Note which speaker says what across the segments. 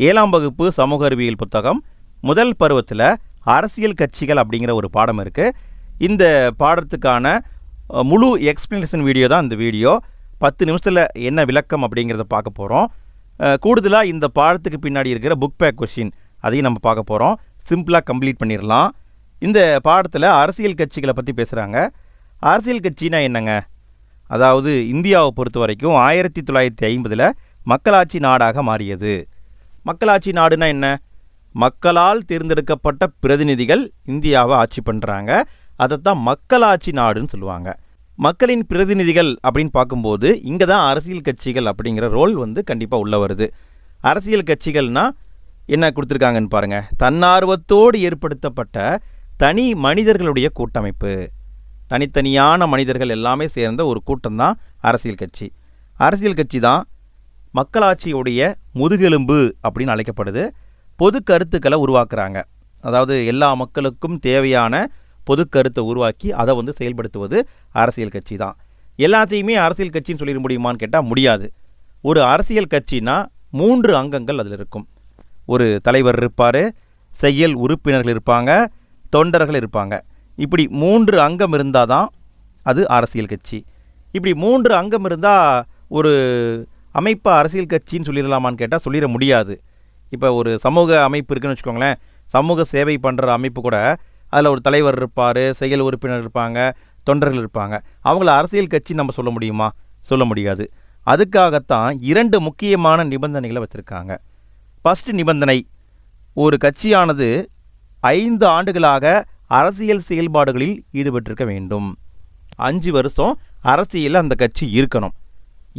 Speaker 1: 7ஆம் வகுப்பு சமூக அறிவியல் புத்தகம் முதல் பருவத்தில் அரசியல் கட்சிகள் அப்படிங்கிற ஒரு பாடம் இருக்குது. இந்த பாடத்துக்கான முழு எக்ஸ்ப்ளனேஷன் வீடியோ தான் இந்த வீடியோ. 10 நிமிஷத்தில் என்ன விளக்கம் அப்படிங்கிறத பார்க்க போகிறோம். கூடுதலாக இந்த பாடத்துக்கு பின்னாடி இருக்கிற புக் பேக் கொஷின் அதையும் நம்ம பார்க்க போகிறோம். சிம்பிளாக கம்ப்ளீட் பண்ணிடலாம். இந்த பாடத்தில் அரசியல் கட்சிகளை பற்றி பேசுகிறாங்க. அரசியல் கட்சினா என்னங்க? அதாவது இந்தியாவை பொறுத்த வரைக்கும் 1950 மக்களாட்சி நாடாக மாறியது. மக்களாட்சி நாடுனா என்ன? மக்களால் தேர்ந்தெடுக்கப்பட்ட பிரதிநிதிகள் இந்தியாவை ஆட்சி பண்ணுறாங்க. அதைத்தான் மக்களாட்சி நாடுன்னு சொல்லுவாங்க. மக்களின் பிரதிநிதிகள் அப்படின்னு பார்க்கும்போது இங்கே தான் அரசியல் கட்சிகள் அப்படிங்கிற ரோல் கண்டிப்பாக உள்ள வருது. அரசியல் கட்சிகள்னால் என்ன கொடுத்துருக்காங்கன்னு பாருங்கள். தன்னார்வத்தோடு ஏற்படுத்தப்பட்ட தனி மனிதர்களுடைய கூட்டமைப்பு. தனித்தனியான மனிதர்கள் எல்லாமே சேர்ந்த ஒரு கூட்டம் தான் அரசியல் கட்சி. அரசியல் கட்சி தான் மக்களாட்சியுடைய முதுகெலும்பு அப்படின்னு அழைக்கப்படுது. பொது கருத்துக்களை உருவாக்குறாங்க. அதாவது எல்லா மக்களுக்கும் தேவையான பொது கருத்தை உருவாக்கி அதை செயல்படுத்துவது அரசியல் கட்சி தான். எல்லாத்தையுமே அரசியல் கட்சின்னு சொல்லிட முடியுமான்னு கேட்டால் முடியாது. ஒரு அரசியல் கட்சினா 3 அங்கங்கள் அதில் இருக்கும். ஒரு தலைவர் இருப்பார், செயல் உறுப்பினர்கள் இருப்பாங்க, தொண்டர்கள் இருப்பாங்க. இப்படி 3 அங்கம் இருந்தால் தான் அது அரசியல் கட்சி. இப்படி 3 அங்கம் இருந்தால் ஒரு அமைப்பை அரசியல் கட்சின்னு சொல்லிடலாமான்னு கேட்டால் சொல்லிட முடியாது. இப்போ ஒரு சமூக அமைப்பு இருக்குதுன்னு வச்சுக்கோங்களேன். சமூக சேவை பண்ணுற அமைப்பு கூட அதில் ஒரு தலைவர் இருப்பார், செயல் உறுப்பினர் இருப்பாங்க, தொண்டர்கள் இருப்பாங்க. அவங்கள அரசியல் கட்சி நம்ம சொல்ல முடியுமா? சொல்ல முடியாது. அதுக்காகத்தான் 2 முக்கியமான நிபந்தனைகளை வச்சுருக்காங்க. ஃபஸ்ட்டு நிபந்தனை, ஒரு கட்சியானது 5 ஆண்டுகளாக அரசியல் செயல்பாடுகளில் ஈடுபட்டிருக்க வேண்டும். 5 வருஷம் அரசியலில் அந்த கட்சி இருக்கணும்.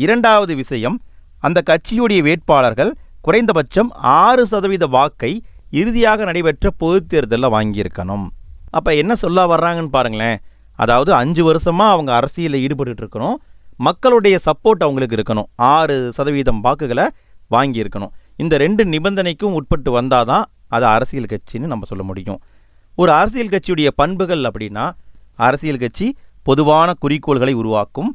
Speaker 1: 2வது விஷயம், அந்த கட்சியுடைய வேட்பாளர்கள் குறைந்தபட்சம் 6% வாக்கை இறுதியாக நடைபெற்ற பொதுத் தேர்தலில் வாங்கியிருக்கணும். அப்போ என்ன சொல்ல வர்றாங்கன்னு பாருங்களேன். அதாவது 5 வருஷமாக அவங்க அரசியலில் ஈடுபட்டு இருக்கணும். மக்களுடைய சப்போர்ட் அவங்களுக்கு இருக்கணும். 6% வாக்குகளை வாங்கியிருக்கணும். இந்த 2 நிபந்தனைக்கும் உட்பட்டு வந்தால் தான் அது அரசியல் கட்சின்னு நம்ம சொல்ல முடியும். ஒரு அரசியல் கட்சியுடைய பண்புகள் அப்படின்னா, அரசியல் கட்சி பொதுவான குறிக்கோள்களை உருவாக்கும்,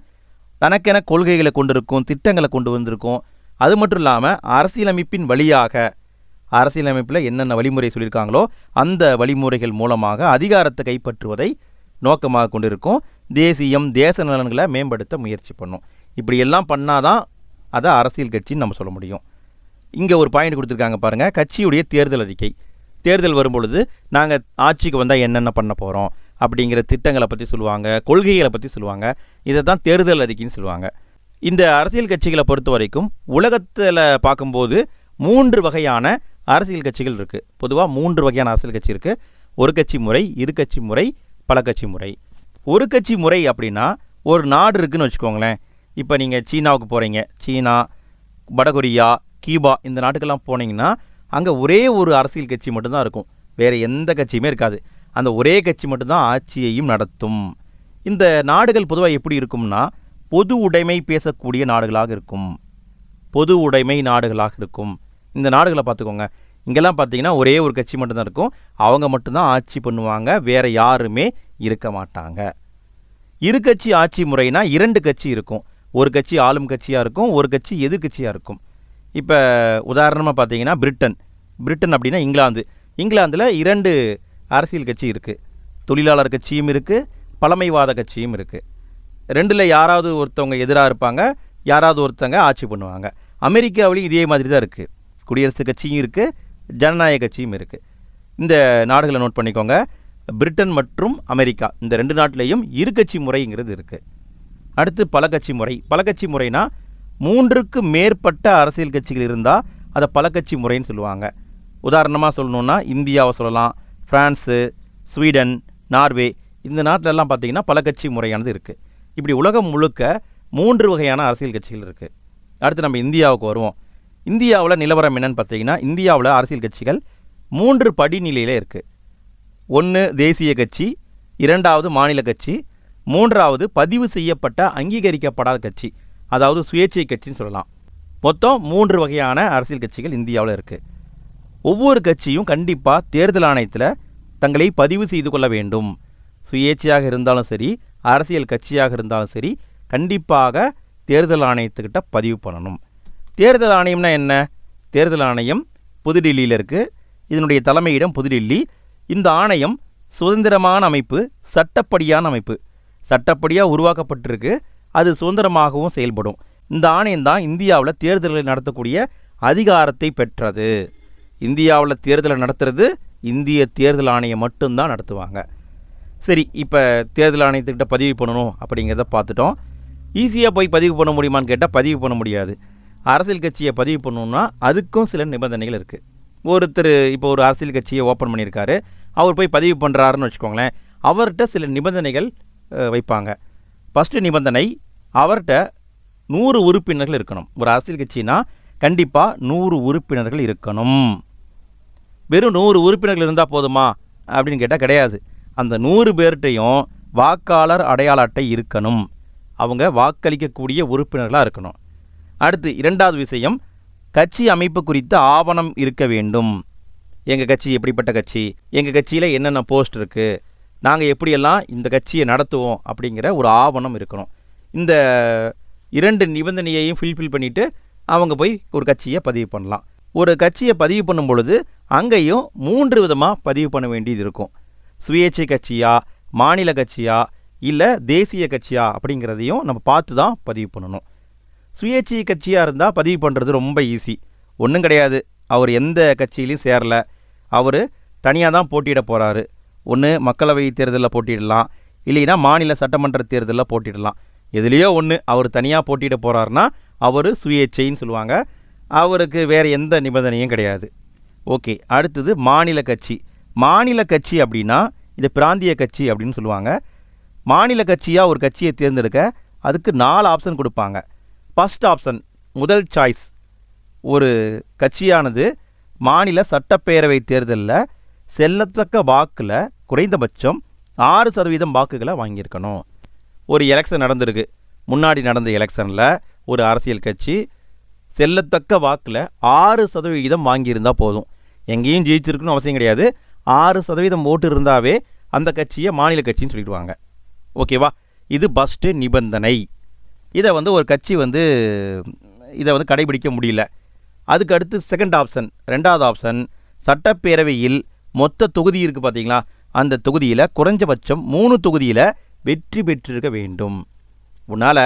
Speaker 1: தனக்கென கொள்கைகளை கொண்டிருக்கும், திட்டங்களை கொண்டு வந்திருக்கும். அது மட்டும் இல்லாமல் அரசியலமைப்பின் வழியாக, அரசியலமைப்பில் என்னென்ன வழிமுறை சொல்லியிருக்காங்களோ அந்த வழிமுறைகள் மூலமாக அதிகாரத்தை கைப்பற்றுவதை நோக்கமாக கொண்டிருக்கும். தேசியம், தேச நலன்களை மேம்படுத்த முயற்சி பண்ணும். இப்படியெல்லாம் பண்ணாதான் அதை அரசியல் கட்சின்னு நம்ம சொல்ல முடியும். இங்கே ஒரு பாயிண்ட் கொடுத்துருக்காங்க பாருங்கள். கட்சியுடைய தேர்தல் அறிக்கை. தேர்தல் வரும்பொழுது நாங்கள் ஆட்சிக்கு வந்தால் என்னென்ன பண்ண போகிறோம் அப்படிங்கிற திட்டங்களை பற்றி சொல்லுவாங்க, கொள்கைகளை பற்றி சொல்லுவாங்க. இதை தான் தேர்தல் அறிக்கைன்னு சொல்லுவாங்க. இந்த அரசியல் கட்சிகளை பொறுத்த வரைக்கும் உலகத்தில் பார்க்கும்போது 3 வகையான அரசியல் கட்சிகள் இருக்குது. பொதுவாக 3 வகையான அரசியல் கட்சி இருக்குது. ஒரு கட்சி முறை, இரு கட்சி முறை, பல கட்சி முறை. ஒரு கட்சி முறை அப்படின்னா, ஒரு நாடு இருக்குதுன்னு வச்சுக்கோங்களேன். இப்போ நீங்கள் சீனாவுக்கு போகிறீங்க. சீனா, வடகொரியா, கியூபா இந்த நாட்டுக்கெல்லாம் போனீங்கன்னா அங்கே ஒரே ஒரு அரசியல் கட்சி மட்டும்தான் இருக்கும். வேறு எந்த கட்சியுமே இருக்காது. அந்த ஒரே கட்சி மட்டும்தான் ஆட்சியையும் நடத்தும். இந்த நாடுகள் பொதுவாக எப்படி இருக்கும்னா, பொது உடைமை பேசக்கூடிய நாடுகளாக இருக்கும். பொது உடைமை நாடுகளாக இருக்கும். இந்த நாடுகளை பார்த்துக்கோங்க. இங்கெல்லாம் பார்த்தீங்கன்னா ஒரே ஒரு கட்சி மட்டும்தான் இருக்கும். அவங்க மட்டும்தான் ஆட்சி பண்ணுவாங்க. வேறு யாருமே இருக்க மாட்டாங்க. இரு கட்சி ஆட்சி முறைனா 2 கட்சி இருக்கும். ஒரு கட்சி ஆளும் கட்சியாக இருக்கும், ஒரு கட்சி எதிர்கட்சியாக இருக்கும். இப்போ உதாரணமாக பார்த்தீங்கன்னா பிரிட்டன் அப்படின்னா இங்கிலாந்தில் 2 அரசியல் கட்சி இருக்குது. தொழிலாளர் கட்சியும் இருக்குது, பழமைவாத கட்சியும் இருக்குது. 2ல் யாராவது ஒருத்தவங்க எதிராக இருப்பாங்க, யாராவது ஒருத்தங்க ஆட்சி பண்ணுவாங்க. அமெரிக்காவிலையும் இதே மாதிரி தான் இருக்குது. குடியரசுக் கட்சியும் இருக்குது, ஜனநாயக கட்சியும் இருக்குது. இந்த நாடுகளை நோட் பண்ணிக்கோங்க. பிரிட்டன் மற்றும் அமெரிக்கா இந்த 2 நாட்டிலையும் இரு கட்சி முறைங்கிறது இருக்குது. அடுத்து பல கட்சி முறை. பல கட்சி முறைனா 3க்கு மேற்பட்ட அரசியல் கட்சிகள் இருந்தால் அதை பல கட்சி முறைன்னு சொல்லுவாங்க. உதாரணமாக சொல்லணுன்னா இந்தியாவை சொல்லலாம், ஃப்ரான்ஸு, ஸ்வீடன், நார்வே இந்த நாட்டிலெல்லாம் பார்த்திங்கன்னா பல கட்சி முறையானது இருக்குது. இப்படி உலகம் முழுக்க 3 வகையான அரசியல் கட்சிகள் இருக்குது. அடுத்து நம்ம இந்தியாவுக்கு வருவோம். இந்தியாவில் நிலவரம் என்னென்னு பார்த்தீங்கன்னா, இந்தியாவில் அரசியல் கட்சிகள் 3 படிநிலையில் இருக்குது. 1 தேசிய கட்சி, 2வது மாநில கட்சி, 3வது பதிவு செய்யப்பட்ட அங்கீகரிக்கப்படாத கட்சி, அதாவது சுயேட்சை கட்சின்னு சொல்லலாம். மொத்தம் 3 வகையான அரசியல் கட்சிகள் இந்தியாவில் இருக்குது. ஒவ்வொரு கட்சியும் கண்டிப்பாக தேர்தல் ஆணையத்தில் தங்களை பதிவு செய்து கொள்ள வேண்டும். சுயேட்சையாக இருந்தாலும் சரி, அரசியல் கட்சியாக இருந்தாலும் சரி, கண்டிப்பாக தேர்தல் ஆணையத்துக்கிட்ட பதிவு பண்ணணும். தேர்தல் ஆணையம்னா என்ன? தேர்தல் ஆணையம் புதுடில்லியில் இருக்குது. இதனுடைய தலைமையிடம் புதுடில்லி. இந்த ஆணையம் சுதந்திரமான அமைப்பு, சட்டப்படியான அமைப்பு, சட்டப்படியாக உருவாக்கப்பட்டிருக்கு. அது சுதந்திரமாகவும் செயல்படும். இந்த ஆணையம் தான் இந்தியாவில் தேர்தல்களை நடத்தக்கூடிய அதிகாரத்தை பெற்றது. இந்தியாவில் தேர்தலை நடத்துறது இந்திய தேர்தல் ஆணையம் மட்டும்தான் நடத்துவாங்க. சரி, இப்போ தேர்தல் ஆணையத்துக்கிட்ட பதிவு பண்ணணும் அப்படிங்கிறத பார்த்துட்டோம். ஈஸியாக போய் பதிவு பண்ண முடியுமான்னு கேட்டால் பதிவு பண்ண முடியாது. அரசியல் கட்சியை பதிவு பண்ணணுன்னா அதுக்கும் சில நிபந்தனைகள் இருக்குது. ஒருத்தர் இப்போ ஒரு அரசியல் கட்சியை ஓப்பன் பண்ணியிருக்காரு, அவர் போய் பதிவு பண்ணுறாருன்னு வச்சுக்கோங்களேன். அவர்கிட்ட சில நிபந்தனைகள் வைப்பாங்க. ஃபஸ்ட்டு நிபந்தனை, அவர்கிட்ட 100 உறுப்பினர்கள் இருக்கணும். ஒரு அரசியல் கட்சினா கண்டிப்பாக 100 உறுப்பினர்கள் இருக்கணும். வெறும் 100 உறுப்பினர்கள் இருந்தால் போதுமா அப்படின்னு கேட்டால் கிடையாது. அந்த 100 பேர்கிட்டையும் வாக்காளர் அடையாள அட்டை இருக்கணும். அவங்க வாக்களிக்கக்கூடிய உறுப்பினர்களாக இருக்கணும். அடுத்து 2வது விஷயம், கட்சி அமைப்பு குறித்த ஆவணம் இருக்க வேண்டும். எங்கள் கட்சி எப்படிப்பட்ட கட்சி, எங்கள் கட்சியில் என்னென்ன போஸ்ட் இருக்குது, நாங்கள் எப்படியெல்லாம் இந்த கட்சியை நடத்துவோம் அப்படிங்கிற ஒரு ஆவணம் இருக்கணும். இந்த 2 நிபந்தனையையும் ஃபில்ஃபில் பண்ணிவிட்டு அவங்க போய் ஒரு கட்சியை பதிவு பண்ணலாம். ஒரு கட்சியை பதிவு பண்ணும் பொழுது அங்கேயும் 3 விதமாக பதிவு பண்ண வேண்டியது இருக்கும். சுயேட்சை கட்சியா, மாநில கட்சியா, இல்லை தேசிய கட்சியா அப்படிங்கிறதையும் நம்ம பார்த்து தான் பதிவு பண்ணணும். சுயேட்சை கட்சியாக இருந்தால் பதிவு பண்ணுறது ரொம்ப ஈஸி. ஒன்றும் கிடையாது, அவர் எந்த கட்சியிலையும் சேரலை, அவர் தனியாக தான் போட்டியிட போகிறாரு. ஒன்று மக்களவை தேர்தலில் போட்டியிடலாம், இல்லைன்னா மாநில சட்டமன்ற தேர்தலில் போட்டியிடலாம். எதுலேயோ ஒன்று அவர் தனியாக போட்டியிட போகிறாருன்னா அவர் சுயேட்சைன்னு சொல்லுவாங்க. அவருக்கு வேறு எந்த நிபந்தனையும் கிடையாது. ஓகே, அடுத்தது மாநில கட்சி. மாநில கட்சி அப்படின்னா இது பிராந்திய கட்சி அப்படின்னு சொல்லுவாங்க. மாநில கட்சியாக ஒரு கட்சியை தேர்ந்தெடுக்க அதுக்கு 4 ஆப்ஷன் கொடுப்பாங்க. ஃபஸ்ட் ஆப்ஷன், முதல் சாய்ஸ், ஒரு கட்சியானது மாநில சட்டப்பேரவை தேர்தலில் செல்லத்தக்க வாக்கில் குறைந்தபட்சம் 6% வாக்குகளை வாங்கியிருக்கணும். ஒரு எலெக்ஷன் நடந்திருக்கு, முன்னாடி நடந்த எலெக்ஷனில் ஒரு அரசியல் கட்சி செல்லத்தக்க வாக்கில் 6% வாங்கியிருந்தால் போதும். எங்கேயும் ஜெயிச்சிருக்குன்னு அவசியம் கிடையாது. 6% ஓட்டு இருந்தாவே அந்த கட்சியை மாநில கட்சின்னு சொல்லிடுவாங்க. ஓகேவா? இது ஃபஸ்ட்டு நிபந்தனை. இதை ஒரு கட்சி இதை கடைபிடிக்க முடியல. அதுக்கு அடுத்து செகண்ட் ஆப்ஷன், 2வது ஆப்ஷன், சட்டப்பேரவையில் மொத்த தொகுதி இருக்குது பார்த்தீங்களா, அந்த தொகுதியில் குறைஞ்சபட்சம் 3 தொகுதியில் வெற்றி பெற்றிருக்க வேண்டும். உன்னால்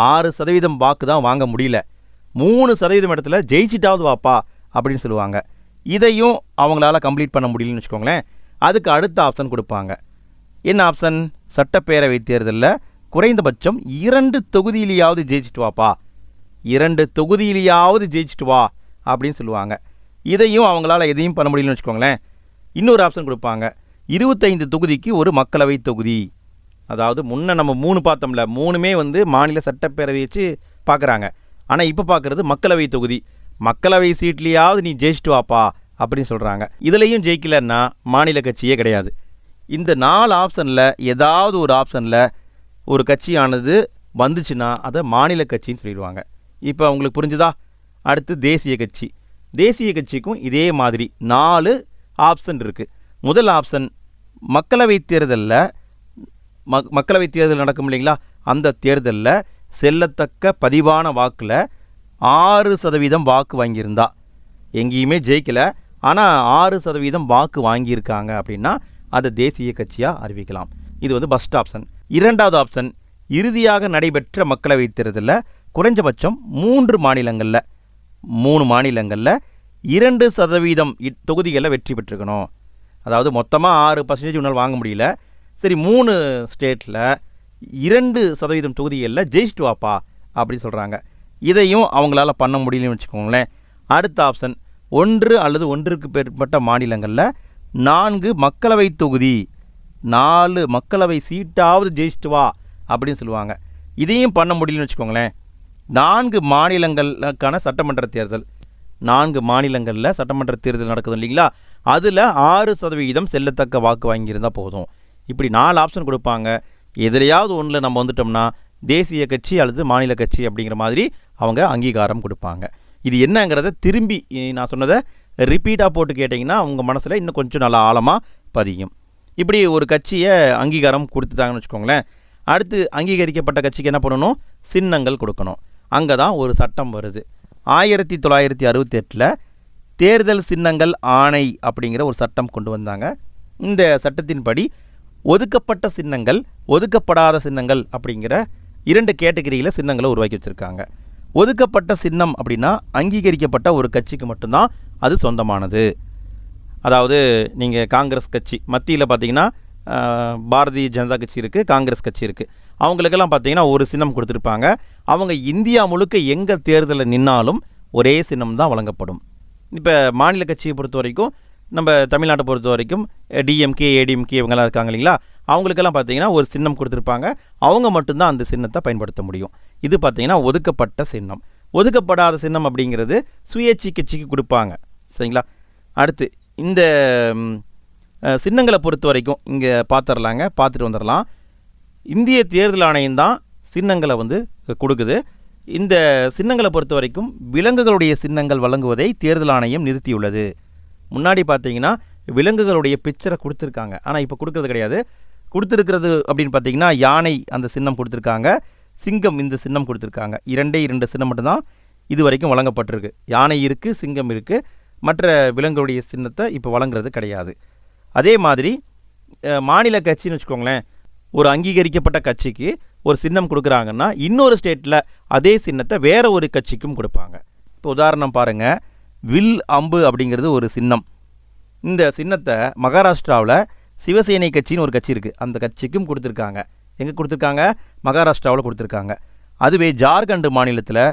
Speaker 1: 6% வாக்கு தான் வாங்க முடியல, 3% இடத்துல ஜெயிச்சிட்டாவது வாப்பா அப்படின்னு சொல்லுவாங்க. இதையும் அவங்களால கம்ப்ளீட் பண்ண முடியலன்னு வச்சுக்கோங்களேன். அதுக்கு அடுத்த ஆப்ஷன் கொடுப்பாங்க. என்ன ஆப்ஷன்? சட்டப்பேரவை தேர்தலில் குறைந்தபட்சம் 2 தொகுதியிலேயாவது ஜெயிச்சிட்டு வாப்பா, 2 தொகுதியிலேயாவது ஜெயிச்சிட்டு வா அப்படின்னு சொல்லுவாங்க. இதையும் அவங்களால எதையும் பண்ண முடியலன்னு வச்சுக்கோங்களேன். இன்னொரு ஆப்ஷன் கொடுப்பாங்க, 25 தொகுதிக்கு ஒரு மக்களவை தொகுதி. அதாவது முன்ன நம்ம 3 பார்த்தோம்ல, 3மே மாநில சட்டப்பேரவை வச்சு பார்க்குறாங்க. ஆனால் இப்போ பார்க்குறது மக்களவை தொகுதி. மக்களவை சீட்லேயாவது நீ ஜெயிச்சிட்டு வாப்பா அப்படின்னு சொல்கிறாங்க. இதுலேயும் ஜெயிக்கலன்னா மாநில கட்சியே கிடையாது. இந்த 4 ஆப்ஷனில் ஏதாவது ஒரு ஆப்ஷனில் ஒரு கட்சியானது வந்துச்சுன்னா அதை மாநில கட்சின்னு சொல்லிடுவாங்க. இப்போ உங்களுக்கு புரிஞ்சுதா? அடுத்து தேசிய கட்சி. தேசிய கட்சிக்கும் இதே மாதிரி 4 ஆப்ஷன் இருக்குது. முதல் ஆப்ஷன், மக்களவை தேர்தலில் மக்களவை தேர்தல் நடக்கும் இல்லைங்களா, அந்த தேர்தலில் செல்லத்தக்க பதிவான வாக்கில் 6% வாக்கு வாங்கியிருந்தா, எங்கேயுமே ஜெயிக்கலை ஆனால் 6% வாக்கு வாங்கியிருக்காங்க அப்படின்னா அதை தேசிய கட்சியாக அறிவிக்கலாம். இது ஃபஸ்ட் ஆப்ஷன். 2வது ஆப்ஷன், இறுதியாக நடைபெற்ற மக்களவை தேர்தலில் குறைஞ்சபட்சம் 3 மாநிலங்களில் 2% தொகுதிகளில் வெற்றி பெற்றிருக்கணும். அதாவது மொத்தமாக 6% உன்னால் வாங்க முடியல, சரி 3 ஸ்டேட்டில் 2% தொகுதிகளில் ஜெயிச்சிட்டு வாப்பா அப்படின்னு சொல்கிறாங்க. இதையும் அவங்களால பண்ண முடியலன்னு வச்சுக்கோங்களேன். அடுத்த ஆப்ஷன், 1 அல்லது 1க்கு மேற்பட்ட மாநிலங்களில் 4 மக்களவை தொகுதி, 4 மக்களவை சீட்டாவது ஜெயிச்சிட்டு வா அப்படின்னு சொல்லுவாங்க. இதையும் பண்ண முடியலன்னு வச்சுக்கோங்களேன். 4 மாநிலங்களுக்கான சட்டமன்ற தேர்தல், 4 மாநிலங்களில் சட்டமன்ற தேர்தல் நடக்குது இல்லைங்களா, அதில் 6% செல்லத்தக்க வாக்கு வாங்கியிருந்தால் போதும். இப்படி 4 ஆப்ஷன் கொடுப்பாங்க. எதிலையாவது ஒன்றில் நம்ம வந்துட்டோம்னா தேசிய கட்சி அல்லது மாநில கட்சி அப்படிங்கிற மாதிரி அவங்க அங்கீகாரம் கொடுப்பாங்க. இது என்னங்கிறத திரும்பி நான் சொன்னதை ரிப்பீட்டாக போட்டு கேட்டிங்கன்னா உங்கள் மனசில் இன்னும் கொஞ்சம் நல்லா ஆழமாக பதியும். இப்படி ஒரு கட்சியை அங்கீகாரம் கொடுத்துட்டாங்கன்னு வச்சுக்கோங்களேன். அடுத்து அங்கீகரிக்கப்பட்ட கட்சிக்கு என்ன பண்ணணும்? சின்னங்கள் கொடுக்கணும். அங்கே தான் ஒரு சட்டம் வருது. 1968 தேர்தல் சின்னங்கள் ஆணை அப்படிங்கிற ஒரு சட்டம் கொண்டு வந்தாங்க. இந்த சட்டத்தின்படி ஒதுக்கப்பட்ட சின்னங்கள், ஒதுக்கப்படாத சின்னங்கள் அப்படிங்கிற 2 கேட்டகரியில் சின்னங்களை உருவாக்கி வச்சுருக்காங்க. ஒதுக்கப்பட்ட சின்னம் அப்படின்னா அங்கீகரிக்கப்பட்ட ஒரு கட்சிக்கு மட்டும்தான் அது சொந்தமானது. அதாவது நீங்கள் காங்கிரஸ் கட்சி மத்தியில் பார்த்தீங்கன்னா பாரதிய ஜனதா கட்சி இருக்குது, காங்கிரஸ் கட்சி இருக்குது. அவங்களுக்கெல்லாம் பார்த்தீங்கன்னா ஒரு சின்னம் கொடுத்துருப்பாங்க. அவங்க இந்தியா முழுக்க எங்கே தேர்தலில் நின்னாலும் ஒரே சின்னம் தான் வழங்கப்படும். இப்போ மாநில கட்சியை பொறுத்த வரைக்கும், நம்ம தமிழ்நாட்டை பொறுத்த வரைக்கும் டிஎம்கே, ஏடிஎம்கே இவங்கெல்லாம் இருக்காங்க இல்லைங்களா, அவங்களுக்கெல்லாம் பார்த்தீங்கன்னா ஒரு சின்னம் கொடுத்துருப்பாங்க. அவங்க மட்டும்தான் அந்த சின்னத்தை பயன்படுத்த முடியும். இது பார்த்தீங்கன்னா ஒதுக்கப்பட்ட சின்னம். ஒதுக்கப்படாத சின்னம் அப்படிங்கிறது சுயேட்சை கட்சிக்கு கொடுப்பாங்க. சரிங்களா? அடுத்து இந்த சின்னங்களை பொறுத்த வரைக்கும் இங்கே பார்த்துட்டு வந்துடலாம். இந்திய தேர்தல் ஆணையம் தான் சின்னங்களை கொடுக்குது. இந்த சின்னங்களை பொறுத்த வரைக்கும் விலங்குகளுடைய சின்னங்கள் வழங்குவதை தேர்தல் ஆணையம் நிறுத்தியுள்ளது. முன்னாடி பார்த்தீங்கன்னா விலங்குகளுடைய பிக்சரை கொடுத்துருக்காங்க, ஆனால் இப்போ கொடுக்கறது கிடையாது. கொடுத்துருக்கிறது அப்படின்னு பார்த்தீங்கன்னா யானை அந்த சின்னம் கொடுத்துருக்காங்க, சிங்கம் இந்த சின்னம் கொடுத்துருக்காங்க. 2 சின்னம் மட்டும்தான் இது வரைக்கும் வழங்கப்பட்டிருக்கு. யானை இருக்குது, சிங்கம் இருக்குது. மற்ற விலங்குகளுடைய சின்னத்தை இப்போ வழங்குறது கிடையாது. அதே மாதிரி மாநில கட்சின்னு வச்சுக்கோங்களேன், ஒரு அங்கீகரிக்கப்பட்ட கட்சிக்கு ஒரு சின்னம் கொடுக்குறாங்கன்னா இன்னொரு ஸ்டேட்டில் அதே சின்னத்தை வேறு ஒரு கட்சிக்கும் கொடுப்பாங்க. இப்போ உதாரணம் பாருங்கள், வில் அம்பு அப்படிங்கிறது ஒரு சின்னம். இந்த சின்னத்தை மகாராஷ்டிராவில் சிவசேனை கட்சின்னு ஒரு கட்சி இருக்குது, அந்த கட்சிக்கும் கொடுத்துருக்காங்க. எங்கே கொடுத்துருக்காங்க? மகாராஷ்டிராவில் கொடுத்துருக்காங்க. அதுவே ஜார்க்கண்ட் மாநிலத்தில்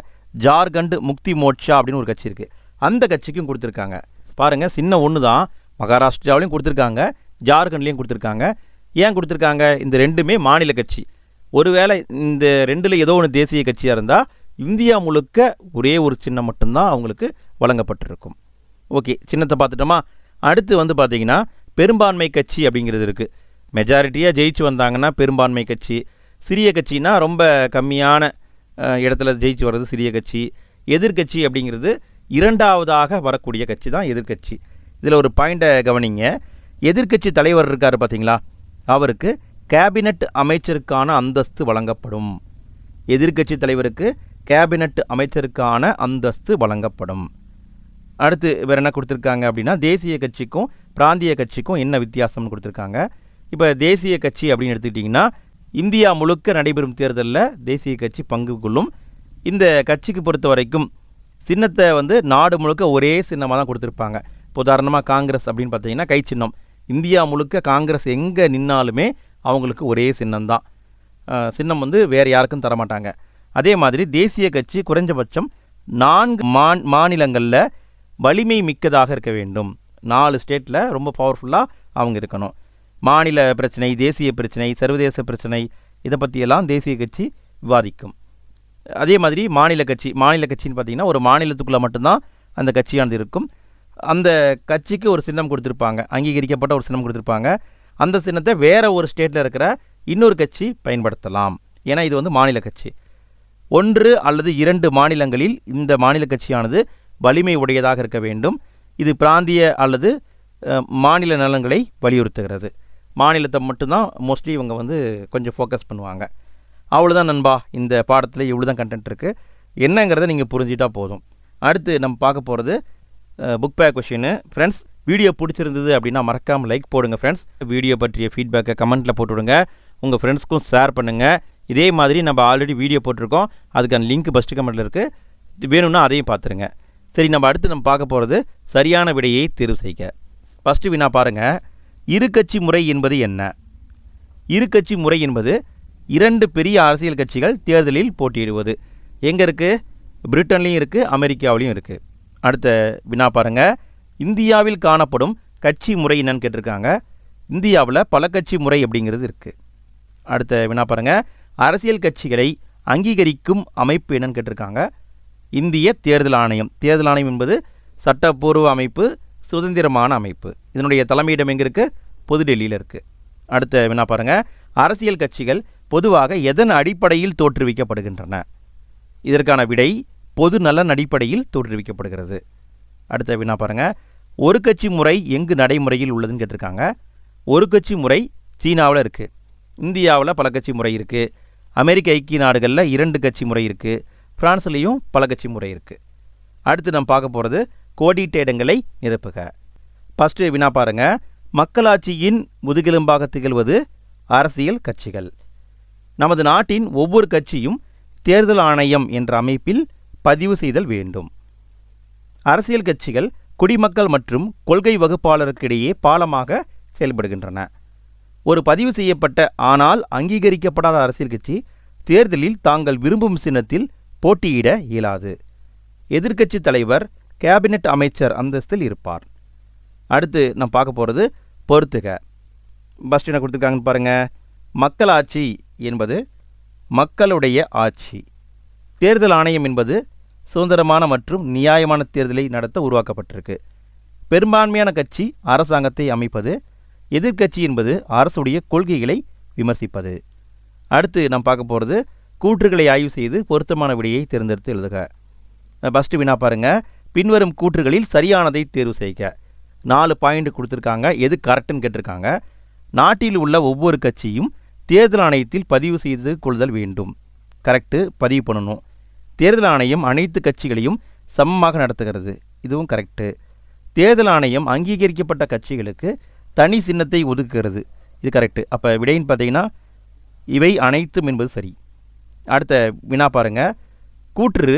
Speaker 1: ஜார்க்கண்ட் முக்தி மோட்சா அப்படின்னு ஒரு கட்சி இருக்குது, அந்த கட்சிக்கும் கொடுத்துருக்காங்க. பாருங்கள், சின்னம் ஒன்று தான், மகாராஷ்டிராவிலையும் கொடுத்துருக்காங்க, ஜார்க்கண்ட்லேயும் கொடுத்துருக்காங்க. ஏன் கொடுத்துருக்காங்க? இந்த 2மே மாநில கட்சி. ஒருவேளை இந்த 2ல் ஏதோ ஒன்று தேசிய கட்சியாக இருந்தால் இந்தியா முழுக்க ஒரே ஒரு சின்னம் மட்டும்தான் அவங்களுக்கு வழங்கப்பட்டிருக்கும். ஓகே, சின்னத்தை பார்த்துட்டோமா? அடுத்து பார்த்திங்கன்னா பெரும்பான்மை கட்சி அப்படிங்கிறது இருக்குது. மெஜாரிட்டியாக ஜெயிச்சு வந்தாங்கன்னா பெரும்பான்மை கட்சி. சிறிய கட்சினா ரொம்ப கம்மியான இடத்துல ஜெயிச்சு வர்றது சிறிய கட்சி. எதிர்கட்சி அப்படிங்கிறது 2வதாக வரக்கூடிய கட்சி தான் எதிர்கட்சி. இதில் ஒரு பாயிண்ட்டை கவனிங்க. எதிர்கட்சி தலைவர் இருக்கார் பார்த்தீங்களா, அவருக்கு கேபினட் அமைச்சருக்கான அந்தஸ்து வழங்கப்படும். எதிர்கட்சி தலைவருக்கு கேபினட் அமைச்சருக்கான அந்தஸ்து வழங்கப்படும். அடுத்து வேறு என்ன கொடுத்துருக்காங்க அப்படின்னா, தேசிய கட்சிக்கும் பிராந்திய கட்சிக்கும் என்ன வித்தியாசம்னு கொடுத்துருக்காங்க. இப்போ தேசிய கட்சி அப்படின்னு எடுத்துக்கிட்டிங்கன்னா இந்தியா முழுக்க நடைபெறும் தேர்தலில் தேசிய கட்சி பங்கு கொள்ளும். இந்த கட்சிக்கு பொறுத்த வரைக்கும் சின்னத்தை நாடு முழுக்க ஒரே சின்னமாக தான் கொடுத்துருப்பாங்க. இப்போ உதாரணமாக காங்கிரஸ் அப்படின்னு பார்த்தீங்கன்னா கை சின்னம். இந்தியா முழுக்க காங்கிரஸ் எங்கே நின்னாலுமே அவங்களுக்கு ஒரே சின்னம்தான். சின்னம் வேறு யாருக்கும் தரமாட்டாங்க. அதே மாதிரி தேசிய கட்சி குறைஞ்சபட்சம் 4 மாநிலங்களில் வலிமை மிக்கதாக இருக்க வேண்டும். 4 ஸ்டேட்டில் ரொம்ப பவர்ஃபுல்லாக அவங்க இருக்கணும். மாநில பிரச்சனை, தேசிய பிரச்சனை, சர்வதேச பிரச்சனை, இதை பற்றியெல்லாம் தேசிய கட்சி விவாதிக்கும். அதே மாதிரி மாநில கட்சின்னு பார்த்திங்கன்னா ஒரு மாநிலத்துக்குள்ளே மட்டும்தான் அந்த கட்சியானது இருக்கும். அந்த கட்சிக்கு ஒரு சின்னம் கொடுத்துருப்பாங்க, அங்கீகரிக்கப்பட்ட ஒரு சின்னம் கொடுத்துருப்பாங்க. அந்த சின்னத்தை வேறு ஒரு ஸ்டேட்டில் இருக்கிற இன்னொரு கட்சி பயன்படுத்தலாம். ஏன்னா இது மாநில கட்சி. 1 அல்லது 2 மாநிலங்களில் இந்த மாநில கட்சியானது வலிமை உடையதாக இருக்க வேண்டும். இது பிராந்திய அல்லது மாநில நலன்களை வலியுறுத்துகிறது. மாநிலத்தை மட்டும்தான் மோஸ்ட்லி இவங்க கொஞ்சம் ஃபோக்கஸ் பண்ணுவாங்க. அவ்வளோதான் நண்பா, இந்த பாடத்தில் இவ்வளோ தான் கண்டென்ட் இருக்குது. என்னங்கிறத நீங்கள் புரிஞ்சிட்டா போதும். அடுத்து நம்ம பார்க்க போகிறது book back question. Friends, video பிடிச்சிருந்தது அப்படின்னா மறக்காமல் லைக் போடுங்க ஃப்ரெண்ட்ஸ். வீடியோ பற்றிய ஃபீட்பேக்கை கமெண்ட்டில் போட்டுவிடுங்க. உங்கள் ஃப்ரெண்ட்ஸ்க்கும் ஷேர் பண்ணுங்கள். இதே மாதிரி நம்ம ஆல்ரெடி வீடியோ போட்டிருக்கோம், அதுக்கான லிங்க் ஃபஸ்ட்டு கமெண்ட்டில் இருக்குது, வேணும்னா அதையும் பார்த்துருங்க. சரி, நம்ம பார்க்க போகிறது சரியான விடையை தேர்வு செய்க. ஃபஸ்ட்டு வினா பாருங்கள், இருகட்சி முறை என்பது என்ன? இருகட்சி முறை என்பது 2 பெரிய அரசியல் கட்சிகள் தேர்தலில் போட்டியிடுவது. எங்கே இருக்குது? பிரிட்டன்லேயும் இருக்குது, அமெரிக்காவிலையும் இருக்குது. அடுத்த வினா பாருங்கள், இந்தியாவில் காணப்படும் கட்சி முறை என்னன்னு கேட்டிருக்காங்க. இந்தியாவில் பல கட்சி முறை அப்படிங்கிறது இருக்குது. அடுத்த வினா பாருங்கள், அரசியல் கட்சிகளை அங்கீகரிக்கும் அமைப்பு என்னன்னு கேட்டிருக்காங்க. இந்திய தேர்தல் ஆணையம். தேர்தல் ஆணையம் என்பது சட்டப்பூர்வ அமைப்பு, சுதந்திரமான அமைப்பு. இதனுடைய தலைமையிடம் எங்கே இருக்குது? புதுடெல்லியில் இருக்குது. அடுத்த வினா பாருங்கள், அரசியல் கட்சிகள் பொதுவாக எதன் அடிப்படையில் தோற்றுவிக்கப்படுகின்றன? இதற்கான விடை பொது நலன் அடிப்படையில் தோற்றுவிக்கப்படுகிறது. அடுத்த வினா பாருங்கள், ஒரு கட்சி முறை எங்கு நடைமுறையில் உள்ளதுன்னு கேட்டிருக்காங்க. ஒரு கட்சி முறை சீனாவில் இருக்குது, இந்தியாவில் பல கட்சி முறை இருக்குது, அமெரிக்க ஐக்கிய நாடுகளில் 2 கட்சி முறை இருக்குது, பிரான்ஸ்லேயும் பல கட்சி முறை இருக்குது. அடுத்து நம்ம பார்க்க போகிறது கோடிட்ட இடங்களை நிரப்புக. ஃபஸ்ட்டு வினா பாருங்க. மக்களாட்சியின் முதுகெலும்பாக திகழ்வது அரசியல் கட்சிகள். நமது நாட்டின் ஒவ்வொரு கட்சியும் தேர்தல் ஆணையம் என்ற அமைப்பில் பதிவு செய்தல் வேண்டும். அரசியல் கட்சிகள் குடிமக்கள் மற்றும் கொள்கை வகுப்பாளருக்கிடையே பாலமாக செயல்படுகின்றன. ஒரு பதிவு செய்யப்பட்ட ஆனால் அங்கீகரிக்கப்படாத அரசியல் கட்சி தேர்தலில் தாங்கள் விரும்பும் சின்னத்தில் போட்டியிட இயலாது. எதிர்க்கட்சி தலைவர் கேபினெட் அமைச்சர் அந்தஸ்தில் இருப்பார். அடுத்து நாம் பார்க்க போகிறது பொறுத்துக. ஃபஸ்ட் என்ன கொடுத்துருக்காங்கன்னு பாருங்கள். மக்களாட்சி என்பது மக்களுடைய ஆட்சி. தேர்தல் ஆணையம் என்பது சுதந்திரமான மற்றும் நியாயமான தேர்தலை நடத்த உருவாக்கப்பட்டிருக்கு. பெரும்பான்மையான கட்சி அரசாங்கத்தை அமைப்பது. எதிர்க்கட்சி என்பது அரசுடைய கொள்கைகளை விமர்சிப்பது. அடுத்து நாம் பார்க்க போகிறது கூற்றுகளை ஆய்வு செய்து பொருத்தமான விடையை தேர்ந்தெடுத்து எழுதுக. ஃபஸ்ட்டு வினா பாருங்கள். பின்வரும் கூற்றுகளில் சரியானதை தேர்வு செய்க. 4 பாயிண்ட் கொடுத்துருக்காங்க. எது கரெக்டுன்னு கேட்டிருக்காங்க. நாட்டில் உள்ள ஒவ்வொரு கட்சியும் தேர்தல் ஆணையத்தில் பதிவு செய்து கொள்ளுதல் வேண்டும். கரெக்டு, பதிவு பண்ணணும். தேர்தல் ஆணையம் அனைத்து கட்சிகளையும் சமமாக நடத்துகிறது. இதுவும் கரெக்டு. தேர்தல் ஆணையம் அங்கீகரிக்கப்பட்ட கட்சிகளுக்கு தனி சின்னத்தை ஒதுக்குகிறது. இது கரெக்டு. அப்போ விடைன்னு பார்த்தீங்கன்னா இவை அனைத்தும் என்பது சரி. அடுத்த வினா பாருங்கள். கூற்று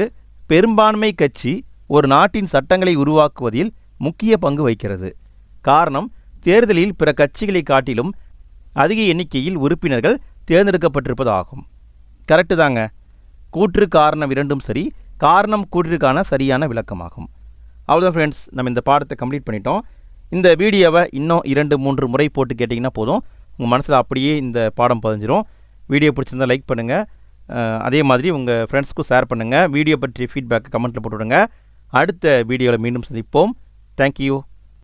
Speaker 1: பெரும்பான்மை கட்சி ஒரு நாட்டின் சட்டங்களை உருவாக்குவதில் முக்கிய பங்கு வகிக்கிறது. காரணம் தேர்தலில் பிற கட்சிகளை காட்டிலும் அதிக எண்ணிக்கையில் உறுப்பினர்கள் தேர்ந்தெடுக்கப்பட்டிருப்பது ஆகும். கரெக்டு தாங்க. கூற்று காரணம் இரண்டும் சரி. காரணம் கூற்றிற்கான சரியான விளக்கமாகும். அவ்வளோதான் ஃப்ரெண்ட்ஸ், நம்ம இந்த பாடத்தை கம்ப்ளீட் பண்ணிட்டோம். இந்த வீடியோவை இன்னும் 2-3 முறை போட்டு கேட்டிங்கன்னா போதும், உங்கள் மனசில் அப்படியே இந்த பாடம் பதிஞ்சிரும். வீடியோ பிடிச்சிருந்தால் லைக் பண்ணுங்கள். அதே மாதிரி உங்கள் ஃப்ரெண்ட்ஸ்க்கும் ஷேர் பண்ணுங்கள். வீடியோ பற்றி ஃபீட்பேக் கமெண்ட்டில் போட்டுவிடுங்க. அடுத்த வீடியோவில் மீண்டும் சந்திப்போம். தேங்க்யூ.